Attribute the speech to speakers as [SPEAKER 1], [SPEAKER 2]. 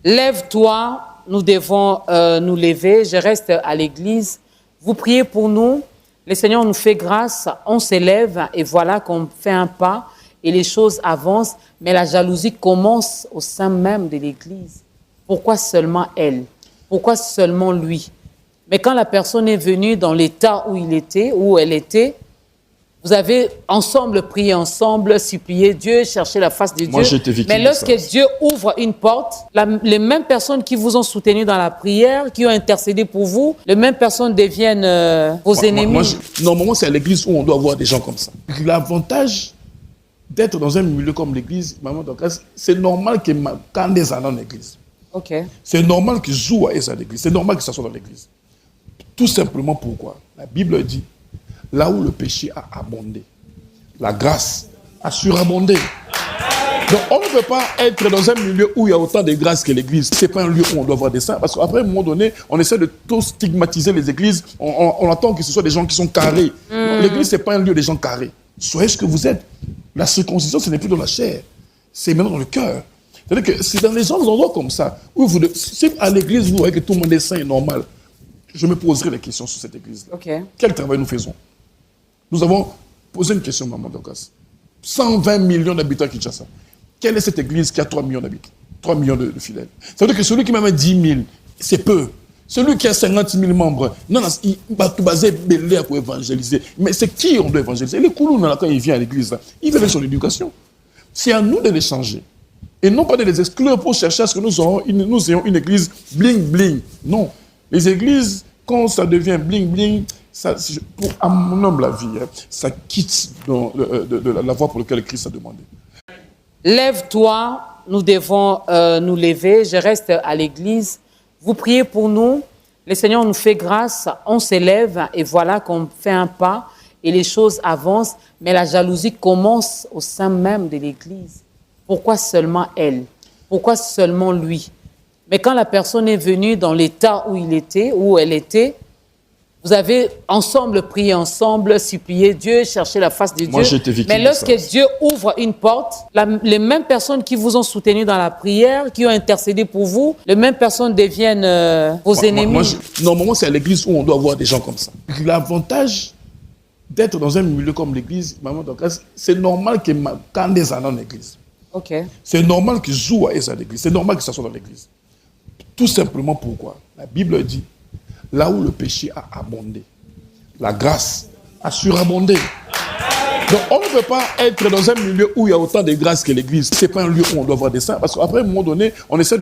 [SPEAKER 1] Lève-toi, nous devons nous lever. Je reste à l'église. Vous priez pour nous. Le Seigneur nous fait grâce. On s'élève et voilà qu'on fait un pas et les choses avancent. Mais la jalousie commence au sein même de l'église. Pourquoi seulement elle? Pourquoi seulement lui? Mais quand la personne est venue dans l'état où il était, où elle était, vous avez ensemble prié ensemble, supplié Dieu, cherché la face de Dieu.
[SPEAKER 2] Moi, j'étais victime.
[SPEAKER 1] Mais lorsque Dieu ouvre une porte, les mêmes personnes qui vous ont soutenu dans la prière, qui ont intercédé pour vous, les mêmes personnes deviennent vos ennemis.
[SPEAKER 2] Normalement, c'est à l'église où on doit avoir des gens comme ça. L'avantage d'être dans un milieu comme l'église, maman Dorcas, c'est normal que quand des années dans l'église.
[SPEAKER 1] Ok.
[SPEAKER 2] C'est normal qu'ils jouent à l'église. C'est normal qu'ils s'assoient dans l'église. Tout simplement pourquoi la Bible dit, là où le péché a abondé, la grâce a surabondé. Donc on ne peut pas être dans un milieu où il y a autant de grâce que l'église. Ce n'est pas un lieu où on doit avoir des saints. Parce qu'après, à un moment donné, on essaie de tout stigmatiser les églises. On attend que ce soit des gens qui sont carrés. L'église, ce n'est pas un lieu des gens carrés. Soyez ce que vous êtes. La circoncision, ce n'est plus dans la chair. C'est maintenant dans le cœur. C'est-à-dire que c'est dans les endroits comme ça, où si à l'église, vous voyez que tout le monde est saint et normal, je me poserai des questions sur cette église-là.
[SPEAKER 1] Okay.
[SPEAKER 2] Quel travail nous faisons? Nous avons posé une question, maman Dorcas. 120 millions d'habitants à Kinshasa. Quelle est cette église qui a 3 millions d'habitants? 3 millions de fidèles. Ça veut dire que celui qui m'a mis 10 000, c'est peu. Celui qui a 50 000 membres, non, il va tout baser belé pour évangéliser. Mais c'est qui on doit évangéliser? Les coulous, quand il vient à l'église, il veut son éducation. C'est à nous de les changer. Et non pas de les exclure pour chercher à ce que nous ayons une église bling-bling. Non. Les églises, quand ça devient bling-bling, à mon humble avis, ça quitte la voie pour laquelle Christ a demandé.
[SPEAKER 1] Lève-toi, nous devons nous lever. Je reste à l'église. Vous priez pour nous. Le Seigneur nous fait grâce. On s'élève et voilà qu'on fait un pas et les choses avancent. Mais la jalousie commence au sein même de l'église. Pourquoi seulement elle? Pourquoi seulement lui? Mais quand la personne est venue dans l'état où il était, où elle était, vous avez ensemble prié ensemble, supplié Dieu, cherché la face de Dieu.
[SPEAKER 2] Moi, j'étais victime.
[SPEAKER 1] Mais lorsque Dieu ouvre une porte, les mêmes personnes qui vous ont soutenu dans la prière, qui ont intercédé pour vous, les mêmes personnes deviennent vos ennemis.
[SPEAKER 2] Normalement, c'est à l'église où on doit avoir des gens comme ça. L'avantage d'être dans un milieu comme l'église, maman Dorcas, c'est normal que quand des années dans l'église.
[SPEAKER 1] Okay.
[SPEAKER 2] C'est normal qu'ils jouent à l'église. C'est normal qu'ils s'assoient dans l'église. Tout simplement pourquoi la Bible dit, là où le péché a abondé, la grâce a surabondé. Donc on ne peut pas être dans un milieu où il y a autant de grâce que l'église. Ce n'est pas un lieu où on doit avoir des saints. Parce qu'après, à un moment donné, on essaie